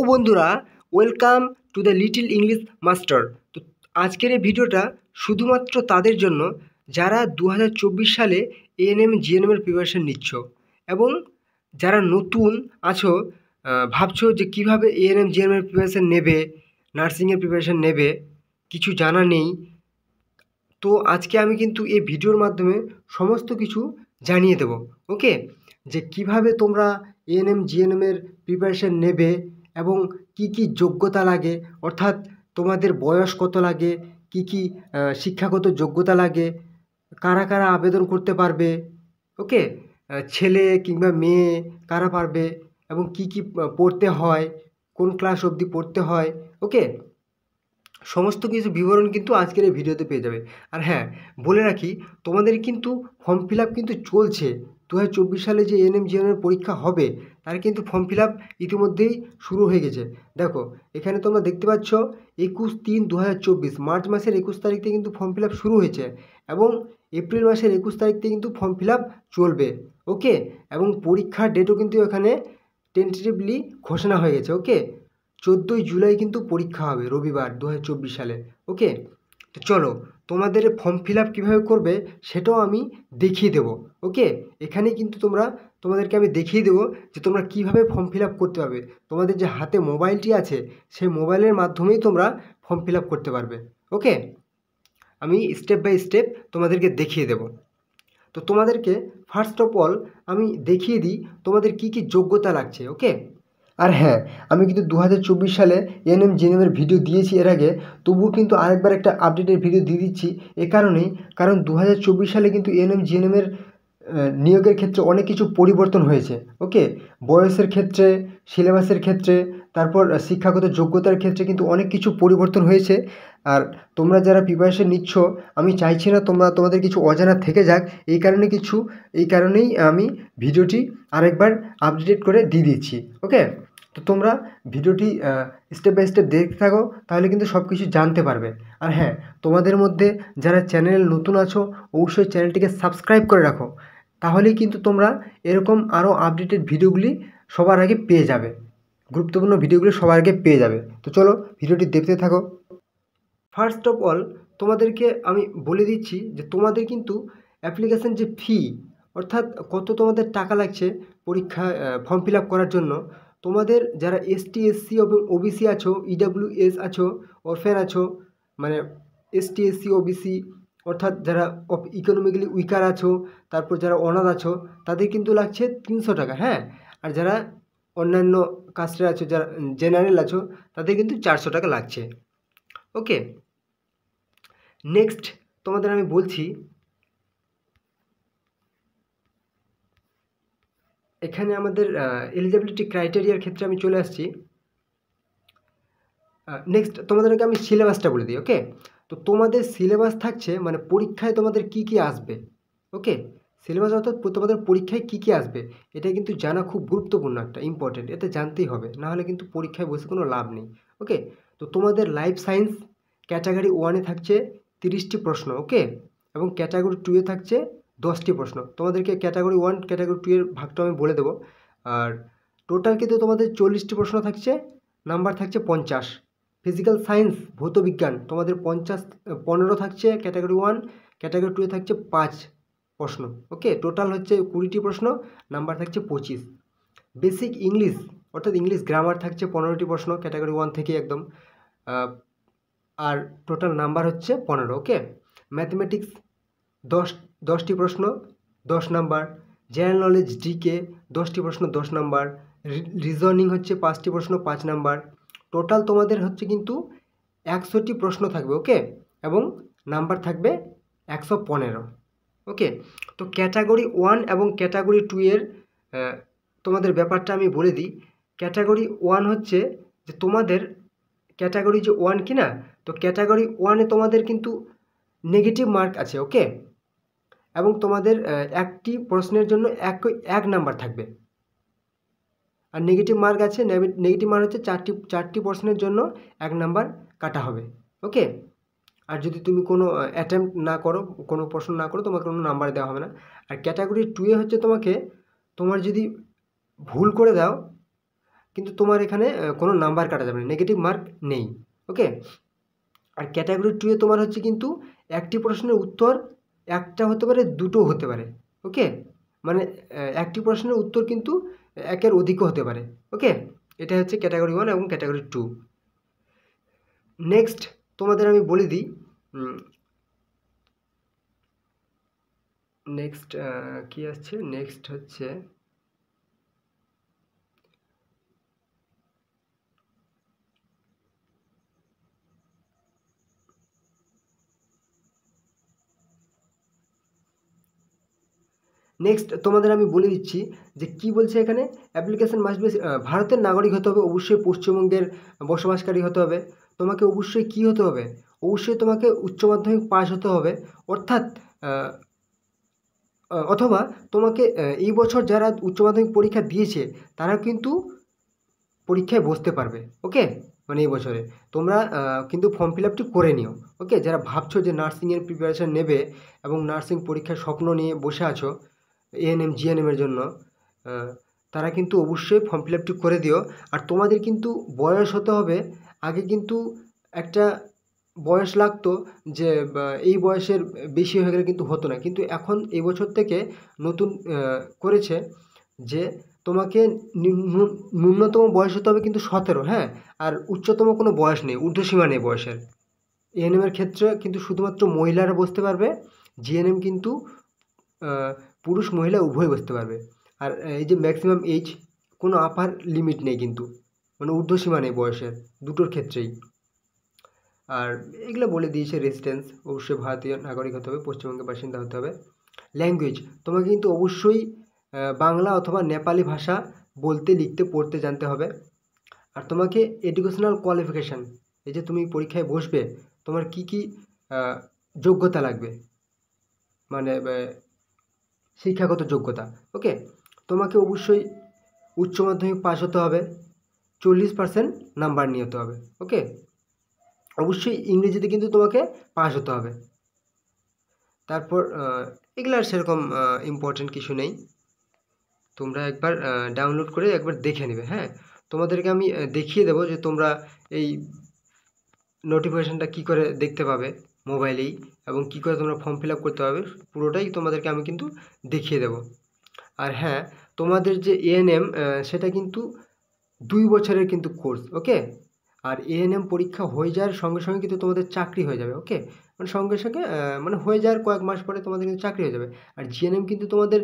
বন্ধুরা, welcome to the little English master. তো আজকের এই ভিডিওটা শুধুমাত্র তাদের জন্য যারা 2024 সালে এএনএম জিএনএমের প্রিপারেশন নিচ্ছ এবং যারা নতুন আছো, ভাবছো যে কিভাবে এএনএম জিএনএমের প্রিপারেশন নেবে, নার্সিংয়ের প্রিপারেশন নেবে, কিছু জানা নেই। তো আজকে আমি কিন্তু এই ভিডিওর মাধ্যমে সমস্ত কিছু জানিয়ে দেব। ওকে, যে কিভাবে তোমরা এএনএম জিএনএমের প্রিপারেশন নেবে এবং কি কি যোগ্যতা লাগে, অর্থাৎ তোমাদের বয়স কত লাগে, কি কি শিক্ষাগত যোগ্যতা লাগে, কারা কারা আবেদন করতে পারবে, ওকে, ছেলে কিংবা মেয়ে কারা পারবে এবং কি কি পড়তে হয়, কোন ক্লাস অবধি পড়তে হয়, ওকে, সমস্ত কিছু বিবরণ কিন্তু আজকের এই ভিডিওতে পেয়ে যাবে। আর হ্যাঁ, বলে রাখি, তোমাদের কিন্তু ফর্ম ফিল আপ কিন্তু চলছে। 2024 সালে যে এএনএম জিএনএম পরীক্ষা হবে তার কিন্তু ফর্ম ফিল আপ ইতিমধ্যেই শুরু হয়ে গেছে। দেখো, এখানে তোমরা দেখতে পাচ্ছ 21/3/2024 মার্চ মাসের 21 তারিখ থেকে কিন্তু ফর্ম ফিল আপ শুরু হয়েছে এবং এপ্রিল মাসের 21 তারিখ থেকে কিন্তু ফর্ম ফিল আপ চলবে। ওকে, এবং পরীক্ষার ডেটও কিন্তু এখানে টেন্টেটিভলি ঘোষণা হয়ে গেছে। ওকে, 14ই জুলাই কিন্তু পরীক্ষা হবে, রবিবার, 2024 সালে। ওকে, তো চলো, তোমাদের ফর্ম ফিল আপ কীভাবে করবে সেটাও আমি দেখিয়ে দেবো। ওকে, এখানে কিন্তু তোমাদেরকে আমি দেখিয়ে দেবো যে তোমরা কীভাবে ফর্ম ফিল আপ করতে পারবে। তোমাদের যে হাতে মোবাইলটি আছে সেই মোবাইলের মাধ্যমেই তোমরা ফর্ম ফিল আপ করতে পারবে। ওকে, আমি স্টেপ বাই স্টেপ তোমাদেরকে দেখিয়ে দেবো। তো তোমাদেরকে ফার্স্ট অফ অল আমি দেখিয়ে দিই তোমাদের কি কি যোগ্যতা লাগছে। ওকে, আর হ্যাঁ, আমি কিন্তু 2024 সালে এএনএম জিএনএমের ভিডিও দিয়েছি এর আগে, তবুও কিন্তু আরেকবার একটা আপডেটের ভিডিও দিয়ে দিচ্ছি। এ কারণেই, কারণ 2024 সালে কিন্তু এএনএম জিএনএমের নিয়োগের ক্ষেত্রে অনেক কিছু পরিবর্তন হয়েছে। ওকে, বয়সের ক্ষেত্রে, সিলেবাসের ক্ষেত্রে, তারপর শিক্ষাগত যোগ্যতার ক্ষেত্রে কিন্তু অনেক কিছু পরিবর্তন হয়েছে। আর তোমরা যারা প্রিপারেশন নিচ্ছ, আমি চাইছি না তোমাদের কিছু অজানা থেকে যাক, এই কারণেই আমি ভিডিওটি আরেকবার আপডেট করে দিয়ে দিচ্ছি। ওকে, তো তোমরা ভিডিওটি স্টেপ বাই স্টেপ দেখতে থাকো, তাহলে কিন্তু সব কিছু জানতে পারবে। আর হ্যাঁ, তোমাদের মধ্যে যারা চ্যানেলে নতুন আছো অবশ্যই চ্যানেলটিকে সাবস্ক্রাইব করে রাখো, তাহলেই কিন্তু তোমরা এরকম আরও আপডেটেড ভিডিওগুলি সবার আগে পেয়ে যাবে, গুরুত্বপূর্ণ ভিডিওগুলি সবার আগে পেয়ে যাবে। তো চলো, ভিডিওটি দেখতে থাকো। ফার্স্ট অফ অল তোমাদেরকে আমি বলে দিচ্ছি যে তোমাদের কিন্তু অ্যাপ্লিকেশন যে ফি, অর্থাৎ কত তোমাদের টাকা লাগছে পরীক্ষা ফর্ম ফিল আপ করার জন্য, তোমাদের যারা এসটি এসসি এবং ওবিসি আছো, ইডাব্লিউএস আছো, অরফ্যান আছো, মানে এসটি এসসি ওবিসি, অর্থাৎ যারা ইকোনমিক্যালি উইকার আছো, তারপর যারা অনাথ আছো, তাদের কিন্তু লাগছে 300 টাকা। হ্যাঁ, আর যারা অন্যান্য কাস্টের আছো, যারা জেনারেল আছো, তাদের কিন্তু 400 টাকা লাগছে। ওকে, নেক্সট তোমাদের আমি বলছি, এখানে আমাদের এলিজিবিলিটি ক্রাইটেরিয়ার ক্ষেত্রে আমি চলে আসছি। নেক্সট তোমাদেরকে আমি সিলেবাসটা বলে দিই। ওকে, তো তোমাদের সিলেবাস থাকছে, মানে পরীক্ষায় তোমাদের কি কি আসবে। ওকে, সিলেবাস অর্থাৎ তোমাদের পরীক্ষায় কি কি আসবে, এটা কিন্তু জানা খুব গুরুত্বপূর্ণ, একটা ইম্পর্টেন্ট, এটা জানতেই হবে, নাহলে কিন্তু পরীক্ষায় বসে কোনো লাভ নেই। ওকে, তো তোমাদের লাইফ সায়েন্স ক্যাটাগরি 1-এ থাকছে 30টি প্রশ্ন। ওকে, এবং ক্যাটাগরি 2-এ থাকছে 10টি প্রশ্ন। তোমাদেরকে ক্যাটাগরি 1 ক্যাটাগরি 2 এর ভাগটা আমি বলে দেবো। আর টোটাল কিন্তু তোমাদের 40টি প্রশ্ন থাকছে, নাম্বার থাকছে 50। ফিজিক্যাল সায়েন্স ভৌতবিজ্ঞান তোমাদের 15 থাকছে ক্যাটাগরি 1, ক্যাটাগরি 2-এ থাকছে 5 প্রশ্ন। ওকে, টোটাল হচ্ছে 20টি প্রশ্ন, নাম্বার থাকছে 25। বেসিক ইংলিশ অর্থাৎ ইংলিশ গ্রামার থাকছে 15টি প্রশ্ন ক্যাটাগরি 1 থেকে একদম, আর টোটাল নাম্বার হচ্ছে 15। ওকে, ম্যাথমেটিক্স 10টি প্রশ্ন 10 নাম্বার, জেনারেল নলেজ জিকে 10টি প্রশ্ন 10 নাম্বার, রিজনিং হচ্ছে 5টি প্রশ্ন 5 নাম্বার। টোটাল তোমাদের হচ্ছে কিন্তু 100টি প্রশ্ন থাকবে। ওকে, এবং নাম্বার থাকবে 115। ওকে, তো ক্যাটাগরি 1 এবং ক্যাটাগরি 2 এর তোমাদের ব্যাপারটা আমি বলে দিই। ক্যাটাগরি 1 হচ্ছে যে তোমাদের ক্যাটাগরি যে 1 কি না, তো ক্যাটাগরি 1-এ তোমাদের কিন্তু নেগেটিভ মার্ক আছে। ওকে, এবং তোমাদের একটি প্রশ্নের জন্য এক নাম্বার থাকবে, আর নেগেটিভ মার্ক আছে, নেগেটিভ মার্ক হচ্ছে চারটি প্রশ্নের জন্য 1 নাম্বার কাটা হবে। ওকে, আর যদি তুমি কোনো অ্যাটেম্প্ট না করো, কোনো প্রশ্ন না করো, তোমাকে কোনো নাম্বার দেওয়া হবে না। আর ক্যাটাগরি 2-এ হচ্ছে তোমার যদি ভুল করে দাও, কিন্তু তোমার এখানে কোনো নাম্বার কাটা যাবে না, নেগেটিভ মার্ক নেই। ওকে, আর ক্যাটাগরি 2 এ তোমার হচ্ছে কিন্তু একটি প্রশ্নের উত্তর একটা হতে পারে, দুটো হতে পারে। ওকে, মানে একটি প্রশ্নের উত্তর কিন্তু একের অধিকও হতে পারে। ওকে, এটা হচ্ছে ক্যাটাগরি 1 এবং ক্যাটাগরি 2। নেক্সট তোমাদের আমি বলে দিই, নেক্সট কি আসছে, নেক্সট হচ্ছে নেক্সট তোমাদের আমি বলে দিচ্ছি যে কি বলছে এখানে। অ্যাপ্লিকেশন মাস্ট বি, ভারতের নাগরিক হতে হবে, অবশ্যই পশ্চিমবঙ্গের বসবাসকারী হতে হবে, তোমাকে অবশ্যই কি হতে হবে, অবশ্যই তোমাকে উচ্চ মাধ্যমিক পাস হতে হবে, অর্থাৎ অথবা তোমাকে এই বছর যারা উচ্চ মাধ্যমিক পরীক্ষা দিয়েছে তারা কিন্তু পরীক্ষায় বসতে পারবে। ওকে, মানে এই বছরে তোমরা কিন্তু ফর্ম ফিল আপটি করে নিও। ওকে, যারা ভাবছো যে নার্সিংয়ের প্রিপারেশান নেবে এবং নার্সিং পরীক্ষার স্বপ্ন নিয়ে বসে আছো এএনএম জিএনএমের জন্য, তারা কিন্তু অবশ্যই ফর্ম ফিল আপটি করে দিও। আর তোমাদের কিন্তু বয়স হতে হবে, আগে কিন্তু একটা বয়স লাগতো যে এই বয়সের বেশি হয়ে গেলে কিন্তু হতো না, কিন্তু এখন এই বছর থেকে নতুন করেছে যে তোমাকে ন্যূনতম বয়স হতে হবে কিন্তু 17, হ্যাঁ, আর উচ্চতম কোনো বয়স নেই, ঊর্ধ্বসীমা নেই বয়সের। এএনএমের ক্ষেত্রে কিন্তু শুধুমাত্র মহিলারা বসতে পারবে, জিএনএম কিন্তু পুরুষ মহিলা উভয় বসতে পারবে। আর এই যে ম্যাক্সিমাম এজ, কোনো আপার লিমিট নেই কিন্তু, মানে ঊর্ধ্বসীমা নেই বয়সের, দুটোর ক্ষেত্রেই। আর এগুলো বলে দিয়েছে, রেসিডেন্স অবশ্যই ভারতীয় নাগরিক হতে হবে, পশ্চিমবঙ্গের বাসিন্দা হতে হবে। ল্যাঙ্গুয়েজ তোমাকে কিন্তু অবশ্যই বাংলা অথবা নেপালি ভাষা বলতে, লিখতে, পড়তে জানতে হবে। আর তোমাকে এডুকেশনাল কোয়ালিফিকেশান, এই যে তুমি পরীক্ষায় বসবে তোমার কি কি যোগ্যতা লাগবে, মানে শিক্ষাগত যোগ্যতা। ওকে, তোমাকে অবশ্যই উচ্চ মাধ্যমিক পাস হতে হবে, 40% নাম্বার নিয়ে হতে হবে। ওকে, অবশ্যই ইংরেজিতে কিন্তু তোমাকে পাস হতে হবে। তারপর এগুলার সেরকম ইম্পর্টেন্ট কিছু নেই, তোমরা একবার ডাউনলোড করে একবার দেখে নেবে। হ্যাঁ, তোমাদেরকে আমি দেখিয়ে দেবো যে তোমরা এই নোটিফিকেশানটা কী করে দেখতে পাবে মোবাইলেই, এবং কী করে তোমরা ফর্ম ফিল আপ করতে পারবে, পুরোটাই তোমাদেরকে আমি কিন্তু দেখিয়ে দেবো। আর হ্যাঁ, তোমাদের যে এএনএম সেটা কিন্তু 2 বছরের কিন্তু কোর্স। ওকে, আর এএনএম পরীক্ষা হয়ে যাওয়ার সঙ্গে সঙ্গে কিন্তু তোমাদের চাকরি হয়ে যাবে। ওকে, মানে সঙ্গে সঙ্গে মানে হয়ে যাওয়ার কয়েক মাস পরে তোমাদের কিন্তু চাকরি হয়ে যাবে। আর জিএনএম কিন্তু তোমাদের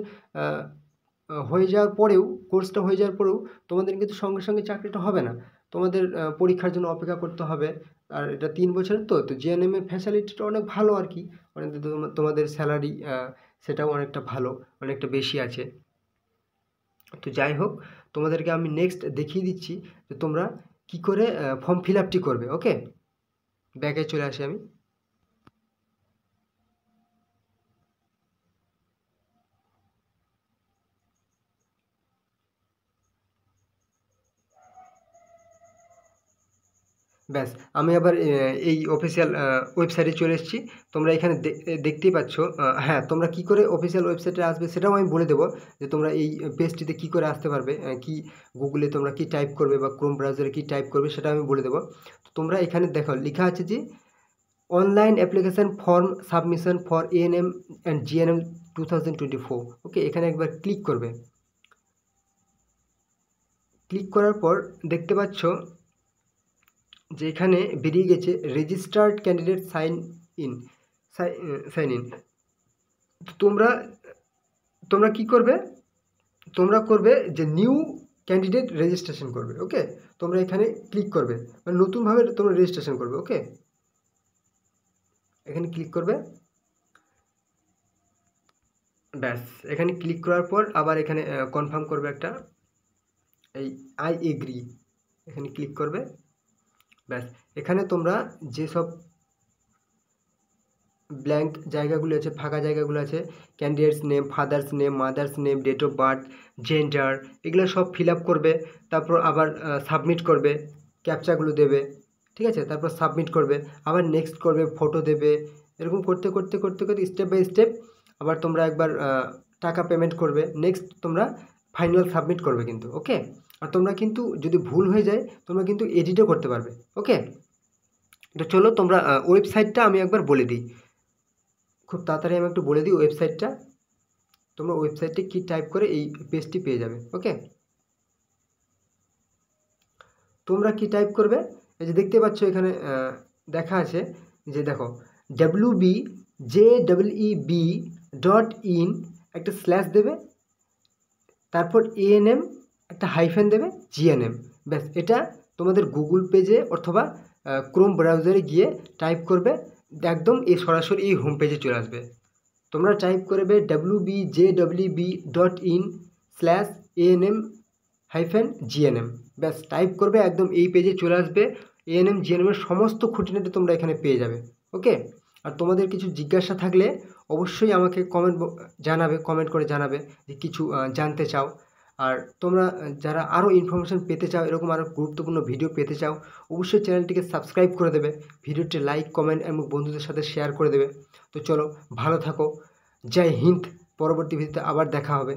হয়ে যাওয়ার পরেও, কোর্সটা হয়ে যাওয়ার পরেও তোমাদের কিন্তু সঙ্গে সঙ্গে চাকরিটা হবে না, তোমাদের পরীক্ষার জন্য অপেক্ষা করতে হবে। আর এটা 3 বছরের, তো জিএনএমের ফ্যাসিলিটিটা অনেক ভালো আর কি, মানে তোমাদের স্যালারি সেটাও অনেকটা ভালো, অনেকটা বেশি আছে। তো যাই হোক, তোমাদেরকে আমি নেক্সট দেখিয়ে দিচ্ছি যে তোমরা কি করে ফর্ম ফিল আপটি করবে। ওকে, ব্যাকে চলে আসি আমি। ব্যাস, আমি আবার এই অফিসিয়াল ওয়েবসাইটে চলে এসেছি। তোমরা এখানে দেখতেই পাচ্ছ। হ্যাঁ, তোমরা কি করে অফিসিয়াল ওয়েবসাইটে আসবে সেটাও আমি বলে দেবো, যে তোমরা এই পেজটিতে কী করে আসতে পারবে, কি গুগলে তোমরা কি টাইপ করবে বা ক্রোম ব্রাউজারে কি টাইপ করবে সেটা আমি বলে দেবো। তো তোমরা এখানে দেখো লেখা আছে যে online application form submission for ANM and GNM 2024। ওকে, এখানে একবার ক্লিক করবে। ক্লিক করার পর দেখতে পাচ্ছ যে এখানে বেরিয়ে গেছে রেজিস্টার্ড ক্যান্ডিডেট সাইন ইন। তোমরা কি করবে, তোমরা করবে যে নিউ ক্যান্ডিডেট রেজিস্ট্রেশন করবে। ওকে, তোমরা এখানে ক্লিক করবে, মানে নতুনভাবে তোমরা রেজিস্ট্রেশন করবে। ওকে, এখানে ক্লিক করবে। ব্যাস, এখানে ক্লিক করার পর আবার এখানে কনফার্ম করবে একটা, এই আই এগ্রি, এখানে ক্লিক করবে। ব্যাস, এখানে তোমরা যেসব ব্ল্যাঙ্ক জায়গাগুলো আছে, ফাঁকা জায়গাগুলো আছে, candidate's name, father's name, mother's name, date of birth, gender, এগুলো সব ফিল আপ করবে। তারপর আবার সাবমিট করবে, ক্যাপচাগুলো দেবে, ঠিক আছে, তারপর সাবমিট করবে, আবার নেক্সট করবে, ফটো দেবে, এরকম করতে করতে করতে করতে স্টেপ বাই স্টেপ আবার তোমরা একবার টাকা পেমেন্ট করবে, নেক্সট তোমরা ফাইনাল সাবমিট করবে কিন্তু। ওকে, আর তোমরা কিন্তু যদি ভুল হয়ে যায় তোমরা কিন্তু এডিটও করতে পারবে। ওকে, তো চলো তোমরা ওয়েবসাইটটা আমি একবার বলে দিই, খুব তাড়াতাড়ি আমি একটু বলে দিই ওয়েবসাইটটা। তোমরা ওয়েবসাইটে কি টাইপ করে এই পেজটি পেয়ে যাবে। ওকে, তোমরা কি টাইপ করবে, এই যে দেখতে পাচ্ছ এখানে দেখা আছে যে দেখো wbjeb.in একটা স্ল্যাশ দেবে, তারপর ANM একটা হাইফেন দেবে GNM, ব্যাস এটা তোমাদের গুগল পেজে অথবা ক্রোম ব্রাউজারে গিয়ে টাইপ করবে, একদম এই সরাসরি এই হোম পেজে চলে আসবে। তোমরা টাইপ করবে wbjeb.in/ANM-GNM, ব্যাস টাইপ করবে, একদম এই পেজে চলে আসবে। ANM GNM এর সমস্ত খুঁটিনাটি তোমরা এখানে পেয়ে যাবে। ওকে, আর তোমাদের কিছু জিজ্ঞাসা থাকলে অবশ্যই আমাকে কমেন্ট করে জানাবে যে কিছু জানতে চাও। আর তোমরা যারা আরও ইনফরমেশান পেতে চাও, এরকম আরও গুরুত্বপূর্ণ ভিডিও পেতে চাও, অবশ্যই চ্যানেলটিকে সাবস্ক্রাইব করে দেবে, ভিডিওটি লাইক কমেন্ট এবং বন্ধুদের সাথে শেয়ার করে দেবে। তো চলো, ভালো থাকো, জয় হিন্দ। পরবর্তী ভিডিওতে আবার দেখা হবে।